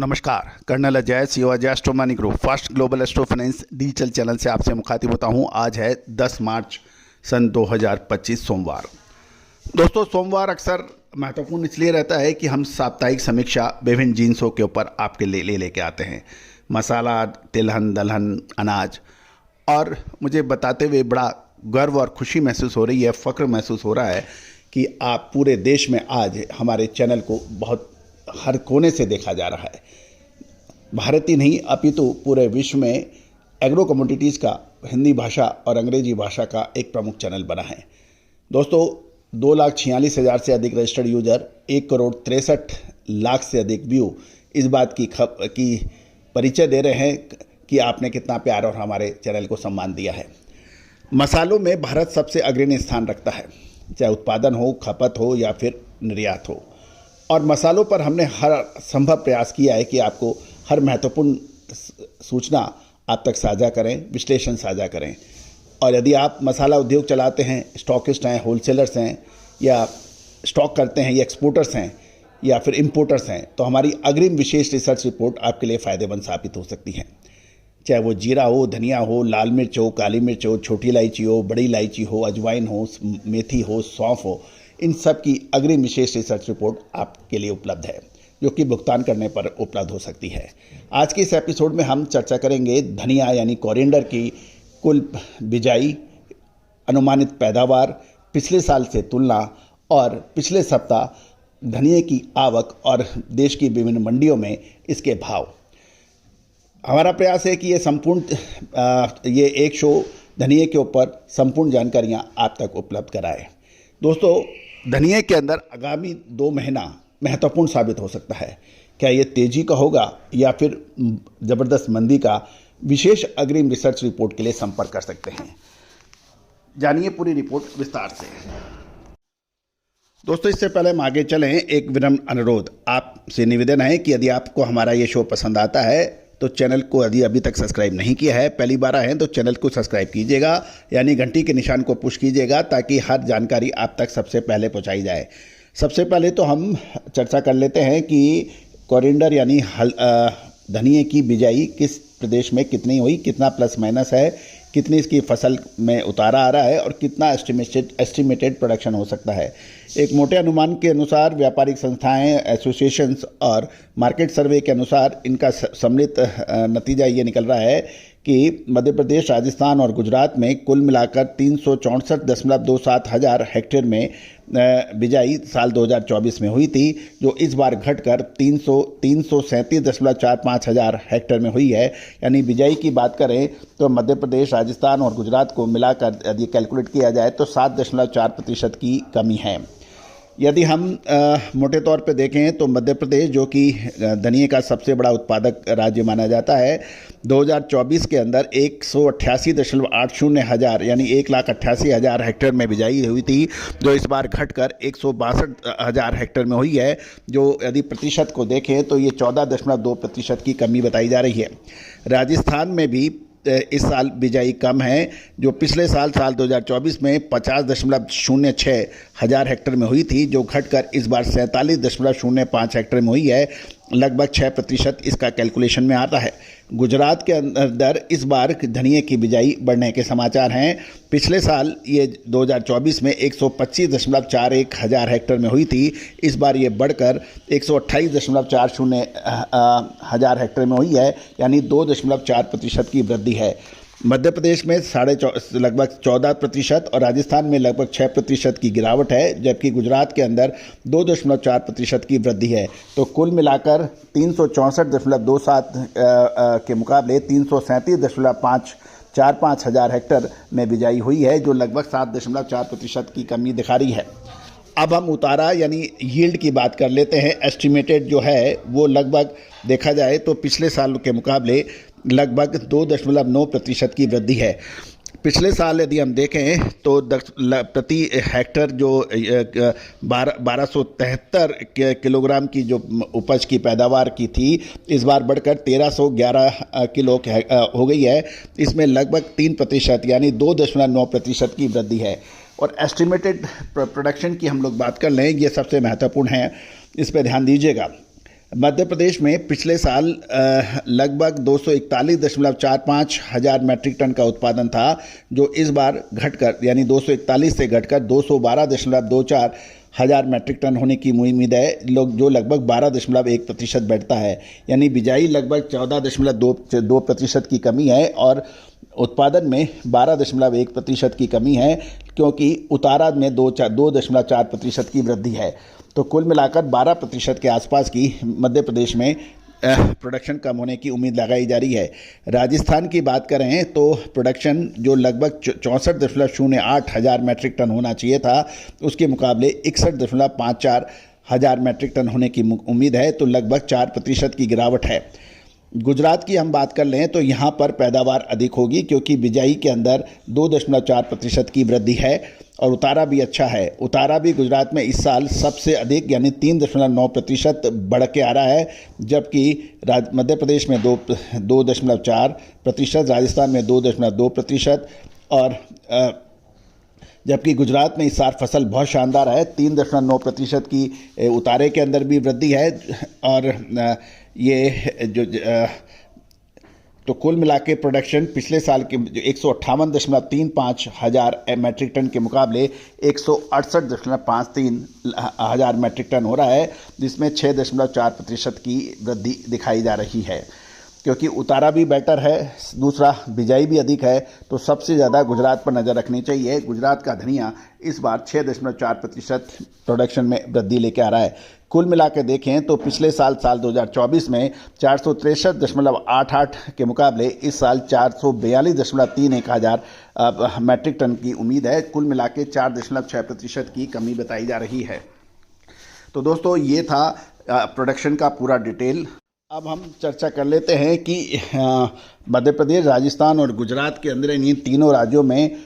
नमस्कार। Colonel Ajay CO Ajay astro money group first global astro finance digital channel से आपसे मुखातिब होता हूं। आज है 10 मार्च सन 2025 सोमवार। दोस्तों, सोमवार अक्सर महत्वपूर्ण इसलिए रहता है कि हम साप्ताहिक समीक्षा विभिन्न जिन्सों के ऊपर आपके लिए लेके आते हैं। मसाला, तिलहन, दलहन, अनाज। और मुझे बताते हुए बड़ा गर्व और खुशी महसूस हो रही है, फ़ख्र महसूस हो रहा है कि आप पूरे देश में आज हमारे चैनल को बहुत हर कोने से देखा जा रहा है। भारत ही नहीं अपितु पूरे विश्व में एग्रो कमोडिटीज़ का हिंदी भाषा और अंग्रेजी भाषा का एक प्रमुख चैनल बना है। दोस्तों, 2,46,000 से अधिक रजिस्टर्ड यूजर, 1,63,00,000 से अधिक व्यू इस बात की परिचय दे रहे हैं कि आपने कितना प्यार और हमारे चैनल को सम्मान दिया है। मसालों में भारत सबसे अग्रणी स्थान रखता है, चाहे उत्पादन हो, खपत हो या फिर निर्यात हो। और मसालों पर हमने हर संभव प्रयास किया है कि आपको हर महत्वपूर्ण सूचना आप तक साझा करें, विश्लेषण साझा करें। और यदि आप मसाला उद्योग चलाते हैं, स्टॉकिस्ट हैं, होलसेलर्स हैं, या स्टॉक करते हैं, या एक्सपोर्टर्स हैं, या फिर इंपोर्टर्स हैं, तो हमारी अग्रिम विशेष रिसर्च रिपोर्ट आपके लिए फ़ायदेमंद साबित हो सकती है। चाहे वो जीरा हो, धनिया हो, लाल मिर्च हो, काली मिर्च हो, छोटी इलायची हो, बड़ी इलायची हो, अजवाइन हो, मेथी हो, सौंफ हो, इन सब की अग्रिम विशेष रिसर्च रिपोर्ट आपके लिए उपलब्ध है, जो कि भुगतान करने पर उपलब्ध हो सकती है। आज के इस एपिसोड में हम चर्चा करेंगे धनिया यानी कोरिएंडर की कुल बिजाई, अनुमानित पैदावार, पिछले साल से तुलना और पिछले सप्ताह धनिया की आवक और देश की विभिन्न मंडियों में इसके भाव। हमारा प्रयास है कि ये एक शो धनिया के ऊपर संपूर्ण जानकारियाँ आप तक उपलब्ध कराए। दोस्तों, धनिया के अंदर आगामी 2 महीना महत्वपूर्ण साबित हो सकता है। क्या ये तेजी का होगा या फिर ज़बरदस्त मंदी का? विशेष अग्रिम रिसर्च रिपोर्ट के लिए संपर्क कर सकते हैं। जानिए पूरी रिपोर्ट विस्तार से। दोस्तों, इससे पहले हम आगे चलें, एक विनम्र अनुरोध आपसे निवेदन है कि यदि आपको हमारा ये शो पसंद आता है तो चैनल को यदि अभी तक सब्सक्राइब नहीं किया है, पहली बार आए हैं तो चैनल को सब्सक्राइब कीजिएगा, यानी घंटी के निशान को पुश कीजिएगा ताकि हर जानकारी आप तक सबसे पहले पहुंचाई जाए। सबसे पहले तो हम चर्चा कर लेते हैं कि कोरिएंडर यानी धनिया की बिजाई किस प्रदेश में कितनी हुई, कितना प्लस माइनस है, कितनी इसकी फसल में उतारा आ रहा है और कितना एस्टिमेटेड प्रोडक्शन हो सकता है। एक मोटे अनुमान के अनुसार व्यापारिक संस्थाएं, एसोसिएशंस और मार्केट सर्वे के अनुसार इनका सम्मिलित नतीजा ये निकल रहा है कि मध्य प्रदेश, राजस्थान और गुजरात में कुल मिलाकर 364.27 हज़ार हेक्टेयर में बिजाई साल 2024 में हुई थी, जो इस बार घटकर 337.45 हज़ार हेक्टेयर में हुई है। यानी बिजाई की बात करें तो मध्य प्रदेश, राजस्थान और गुजरात को मिलाकर यदि कैलकुलेट किया जाए तो 7.4% की कमी है। यदि हम मोटे तौर पे देखें तो मध्य प्रदेश, जो कि धनिया का सबसे बड़ा उत्पादक राज्य माना जाता है, 2024 के अंदर 188.80 हज़ार यानी 1,88,000 हेक्टेयर में बिजाई हुई थी, जो इस बार घटकर 162,000 हेक्टेयर में हुई है। जो यदि प्रतिशत को देखें तो ये 14.2% की कमी बताई जा रही है। राजस्थान में भी इस साल बिजाई कम है, जो पिछले साल 2024 में 50.06 हज़ार हेक्टेयर में हुई थी, जो घटकर इस बार 47.05 हेक्टेयर में हुई है। लगभग 6% इसका कैलकुलेशन में आता है। गुजरात के अंदर इस बार धनिया की बिजाई बढ़ने के समाचार हैं। पिछले साल ये 2024 में 125.41 हज़ार हेक्टेयर में हुई थी, इस बार ये बढ़कर 128.40 हज़ार हेक्टेयर में हुई है, यानी 2.4% की वृद्धि है। मध्य प्रदेश में लगभग 14% और राजस्थान में लगभग 6% की गिरावट है, जबकि गुजरात के अंदर 2.4% की वृद्धि है। तो कुल मिलाकर 364.27 के मुकाबले 337.545 हज़ार हेक्टेयर में बिजाई हुई है, जो लगभग 7.4% की कमी दिखा रही है। अब हम उतारा यानी यील्ड की बात कर लेते हैं। एस्टिमेटेड जो है वो लगभग देखा जाए तो पिछले साल के मुकाबले लगभग 2.9% की वृद्धि है। पिछले साल यदि हम देखें तो प्रति हेक्टर जो 1273 किलोग्राम की जो उपज की पैदावार की थी, इस बार बढ़कर 1311 किलो हो गई है। इसमें लगभग 3% यानी 2.9% की वृद्धि है। और एस्टिमेटेड प्रोडक्शन की हम लोग बात कर लें, ये सबसे महत्वपूर्ण है, इस पर ध्यान दीजिएगा। मध्य प्रदेश में पिछले साल लगभग 241.45 हज़ार मैट्रिक टन का उत्पादन था, जो इस बार घटकर यानी 241 से घटकर 212.24 हज़ार मैट्रिक टन होने की उम्मीद है, जो लगभग 12.1% बैठता है। यानी बिजाई लगभग 14.2% की कमी है और उत्पादन में 12.1% की कमी है, क्योंकि उतारा में 2.4% की वृद्धि है। तो कुल मिलाकर 12% के आसपास की मध्य प्रदेश में प्रोडक्शन कम होने की उम्मीद लगाई जा रही है। राजस्थान की बात करें तो प्रोडक्शन जो लगभग 64.08 हज़ार मैट्रिक टन होना चाहिए था, उसके मुकाबले 61.54 हज़ार मैट्रिक टन होने की उम्मीद है, तो लगभग 4% की गिरावट है। गुजरात की हम बात कर लें तो यहाँ पर पैदावार अधिक होगी, क्योंकि बिजाई के अंदर 2.4% की वृद्धि है और उतारा भी अच्छा है। उतारा भी गुजरात में इस साल सबसे अधिक यानी 3.9% बढ़ के आ रहा है, जबकि मध्य प्रदेश में 2.4%, राजस्थान में 2.2% और जबकि गुजरात में इस साल फसल बहुत शानदार है, 3.9% की उतारे के अंदर भी वृद्धि है। और ये जो तो कुल मिला के प्रोडक्शन पिछले साल के 158.35 हज़ार मैट्रिक टन के मुकाबले 168.53 हज़ार मैट्रिक टन हो रहा है, जिसमें 6.4% की वृद्धि दिखाई जा रही है, क्योंकि उतारा भी बेटर है, दूसरा बिजाई भी अधिक है। तो सबसे ज़्यादा गुजरात पर नज़र रखनी चाहिए। गुजरात का धनिया इस बार 6.4% प्रोडक्शन में वृद्धि लेके आ रहा है। कुल मिला के देखें तो पिछले साल 2024 में 463.88 के मुकाबले इस साल 442.31 हज़ार मैट्रिक टन की उम्मीद है। कुल मिला के 4.6% की कमी बताई जा रही है। तो दोस्तों, ये था प्रोडक्शन का पूरा डिटेल। अब हम चर्चा कर लेते हैं कि मध्य प्रदेश, राजस्थान और गुजरात के अंदर इन तीनों राज्यों में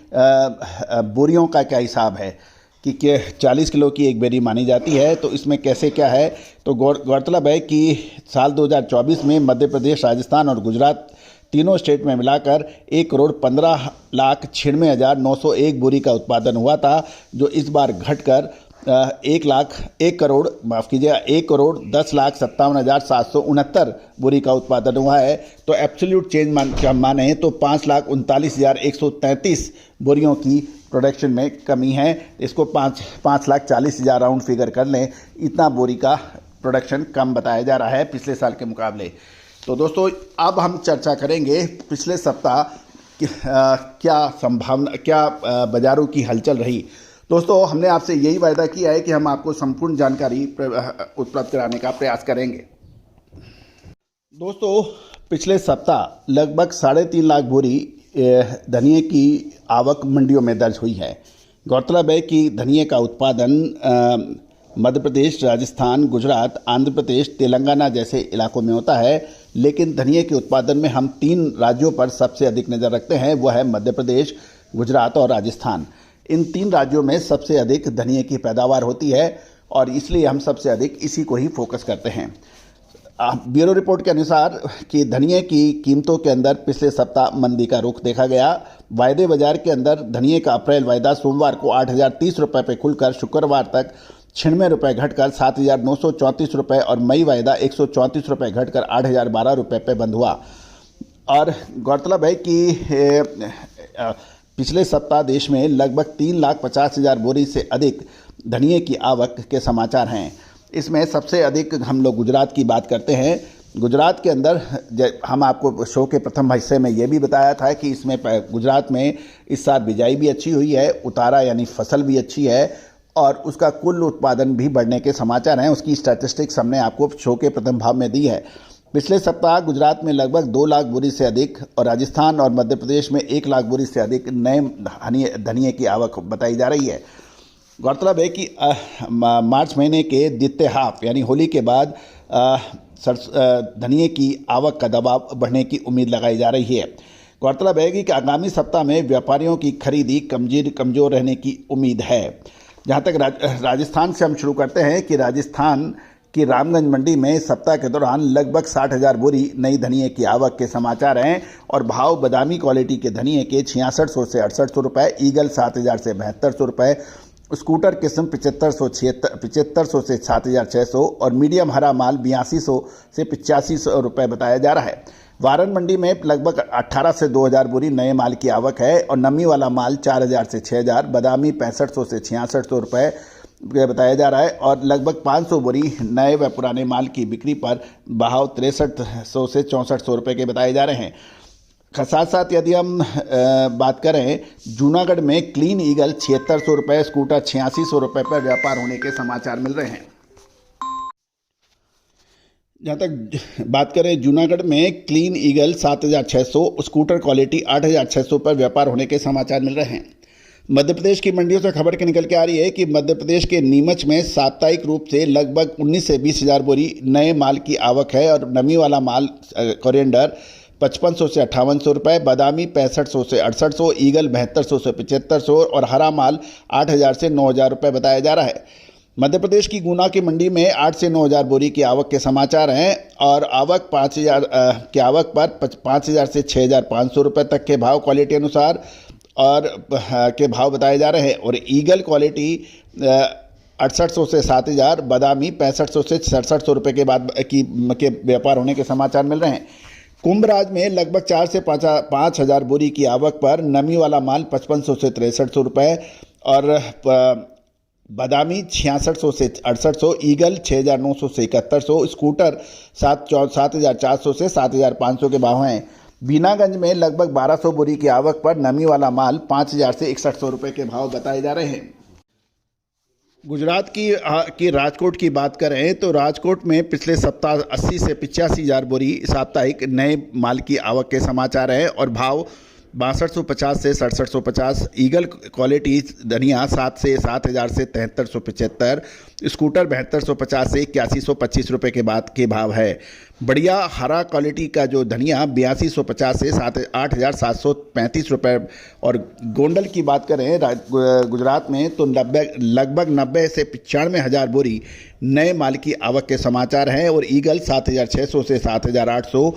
बोरियों का क्या हिसाब है कि 40 किलो की एक बोरी मानी जाती है। तो इसमें कैसे क्या है, तो गौरतलब है कि साल 2024 में मध्य प्रदेश, राजस्थान और गुजरात तीनों स्टेट में मिलाकर 1,15,96,901 बोरी का उत्पादन हुआ था, जो इस बार घटकर 1,10,57,769 बोरी का उत्पादन हुआ है। तो एब्सोल्यूट चेंज माने तो 5,39,133 बोरियों की प्रोडक्शन में कमी है। इसको 5,40,000 राउंड फिगर कर लें, इतना बोरी का प्रोडक्शन कम बताया जा रहा है पिछले साल के मुकाबले। तो दोस्तों, अब हम चर्चा करेंगे पिछले सप्ताह क्या बाज़ारों की हलचल रही। दोस्तों, हमने आपसे यही वायदा किया है कि हम आपको संपूर्ण जानकारी उपलब्ध कराने का प्रयास करेंगे। दोस्तों, पिछले सप्ताह लगभग 3.5 लाख बोरी धनिये की आवक मंडियों में दर्ज हुई है। गौरतलब है कि धनिये का उत्पादन मध्य प्रदेश, राजस्थान, गुजरात, आंध्र प्रदेश, तेलंगाना जैसे इलाकों में होता है, लेकिन धनिये के उत्पादन में हम 3 राज्यों पर सबसे अधिक नज़र रखते हैं। वह है मध्य प्रदेश, गुजरात और राजस्थान। इन 3 राज्यों में सबसे अधिक धनिये की पैदावार होती है और इसलिए हम सबसे अधिक इसी को ही फोकस करते हैं। ब्यूरो रिपोर्ट के अनुसार कि धनिये की कीमतों के अंदर पिछले सप्ताह मंदी का रुख देखा गया। वायदे बाजार के अंदर धनिये का अप्रैल वायदा सोमवार को 8,030 रुपये पर खुलकर शुक्रवार तक 96 रुपये घटकर 7,934 रुपये और मई वायदा 134 रुपये घटकर 8,012 रुपये पर बंद हुआ। और गौरतलब है कि पिछले सप्ताह देश में लगभग 3,50,000 बोरी से अधिक धनिये की आवक के समाचार हैं। इसमें सबसे अधिक हम लोग गुजरात की बात करते हैं। गुजरात के अंदर हम आपको शो के प्रथम हिस्से में ये भी बताया था कि इसमें गुजरात में इस साल बिजाई भी अच्छी हुई है, उतारा यानी फसल भी अच्छी है और उसका कुल उत्पादन भी बढ़ने के समाचार हैं। उसकी स्टैटिस्टिक्स हमने आपको शो के प्रथम भाग में दी है। पिछले सप्ताह गुजरात में लगभग 2 लाख बोरी से अधिक और राजस्थान और मध्य प्रदेश में 1 लाख बोरी से अधिक नए धनिये की आवक बताई जा रही है। गौरतलब है कि मार्च महीने के द्वितीय हाफ यानी होली के बाद धनिये की आवक का दबाव बढ़ने की उम्मीद लगाई जा रही है। गौरतलब है कि आगामी सप्ताह में व्यापारियों की खरीदी कमज़ोर रहने की उम्मीद है। जहाँ तक राजस्थान से हम शुरू करते हैं कि राजस्थान कि रामगंज मंडी में सप्ताह के दौरान लगभग 60,000 बोरी नई धनिये की आवक के समाचार हैं और भाव बादामी क्वालिटी के धनिये के 6600 से 6800 रुपये, ईगल 7000 से 7200 रुपये, स्कूटर किस्म 7500 से 7600 और मीडियम हरा माल 8200 से 8500 रुपये बताया जा रहा है। वारन मंडी में लगभग 18 से 2000 बोरी नए माल की आवक है और नमी वाला माल 4000 से 6000, बादामी 6500 से 6600 रुपये बताया जा रहा है और लगभग 500 बोरी नए व पुराने माल की बिक्री पर भाव 6300 से 6400 रुपये के बताए जा रहे हैं। साथ साथ यदि हम बात करें, जूनागढ़ में क्लीन ईगल 7600 रुपये, स्कूटर 8600 रुपये पर व्यापार होने के समाचार मिल रहे हैं। जहाँ तक बात करें, जूनागढ़ में क्लीन ईगल 7600, स्कूटर क्वालिटी 8600 पर व्यापार होने के समाचार मिल रहे हैं। मध्य प्रदेश की मंडियों से खबर के निकल के आ रही है कि मध्य प्रदेश के नीमच में साप्ताहिक रूप से लगभग 19 से 20 हज़ार बोरी नए माल की आवक है और नमी वाला माल कोरिएंडर 5500 से 5800 रुपये, बादामी 6500 से 6800, ईगल 7200 से 7500 और हरा माल 8000 से 9000 रुपये बताया जा रहा है। मध्य प्रदेश की गुना की मंडी में 8 से 9000 बोरी की आवक के समाचार हैं और आवक 5000 की आवक पर 5000 से 6500 रुपये तक के भाव क्वालिटी अनुसार और के भाव बताए जा रहे हैं और ईगल क्वालिटी 6800 से 7000, बादामी 6500 से 6700 रुपये के बाद के व्यापार होने के समाचार मिल रहे हैं। कुंभराज में लगभग 4 से 5000 बोरी की आवक पर नमी वाला माल 5500 से 6300 रुपये और बादामी 6600 से 6800, ईगल 6900 से 7100, स्कूटर 7400 से 7500 के भाव हैं। बीनागंज में लगभग 1200 बोरी की आवक पर नमी वाला माल 5000 से 6100 रुपये के भाव बताए जा रहे हैं। गुजरात की राजकोट की बात करें तो राजकोट में पिछले सप्ताह 80 से 85,000 बोरी साप्ताहिक नए माल की आवक के समाचार हैं और भाव 6250 से 6750, ईगल क्वालिटी धनिया 7 से 7000 से 7375, स्कूटर 7250 से 8125 रुपये के बाद के भाव है। बढ़िया हरा क्वालिटी का जो धनिया 8250 से 8735 रुपये और गोंडल की बात करें गुजरात में तो लगभग 90 से 95 हज़ार बोरी नए माल की आवक के समाचार हैं और ईगल 7600 से 7800,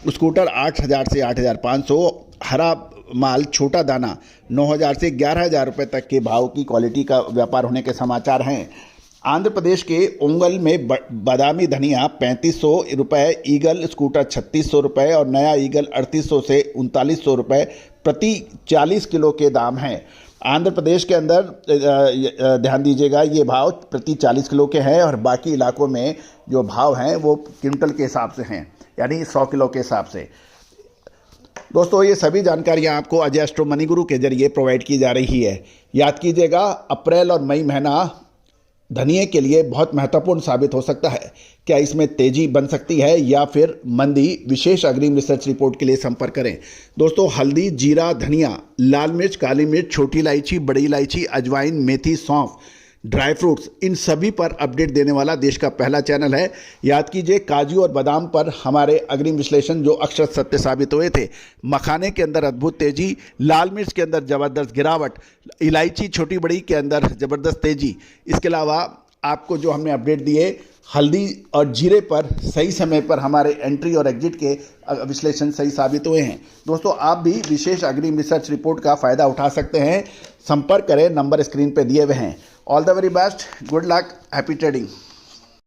स्कूटर 8000 से 8500, हरा माल छोटा दाना 9000 से 11000 रुपये तक के भाव की क्वालिटी का व्यापार होने के समाचार हैं। आंध्र प्रदेश के ओंगल में बादामी धनिया 3500 रुपये, ईगल स्कूटर 3600 रुपये और नया ईगल 3800 से 3900 रुपये प्रति 40 किलो के दाम हैं। आंध्र प्रदेश के अंदर ध्यान दीजिएगा, ये भाव प्रति 40 किलो के हैं और बाकी इलाकों में जो भाव हैं वो क्विंटल के हिसाब से हैं, यानी 100 किलो के हिसाब से। दोस्तों, ये सभी जानकारियां आपको अजय एस्ट्रो मनी गुरु के जरिए प्रोवाइड की जा रही है। याद कीजिएगा, अप्रैल और मई महीना धनिये के लिए बहुत महत्वपूर्ण साबित हो सकता है। क्या इसमें तेजी बन सकती है या फिर मंदी? विशेष अग्रिम रिसर्च रिपोर्ट के लिए संपर्क करें। दोस्तों, हल्दी, जीरा, धनिया, लाल मिर्च, काली मिर्च, छोटी इलायची, बड़ी इलायची, अजवाइन, मेथी, सौंफ, ड्राई फ्रूट्स, इन सभी पर अपडेट देने वाला देश का पहला चैनल है। याद कीजिए, काजू और बादाम पर हमारे अग्रिम विश्लेषण जो अक्षर सत्य साबित हुए थे। मखाने के अंदर अद्भुत तेजी, लाल मिर्च के अंदर ज़बरदस्त गिरावट, इलायची छोटी बड़ी के अंदर ज़बरदस्त तेजी। इसके अलावा आपको जो हमने अपडेट दिए, हल्दी और जीरे पर सही समय पर हमारे एंट्री और एग्जिट के विश्लेषण सही साबित हुए हैं। दोस्तों, आप भी विशेष अग्रिम रिसर्च रिपोर्ट का फ़ायदा उठा सकते हैं। संपर्क करें, नंबर स्क्रीन पर दिए हुए हैं। All the very best, good luck, happy trading.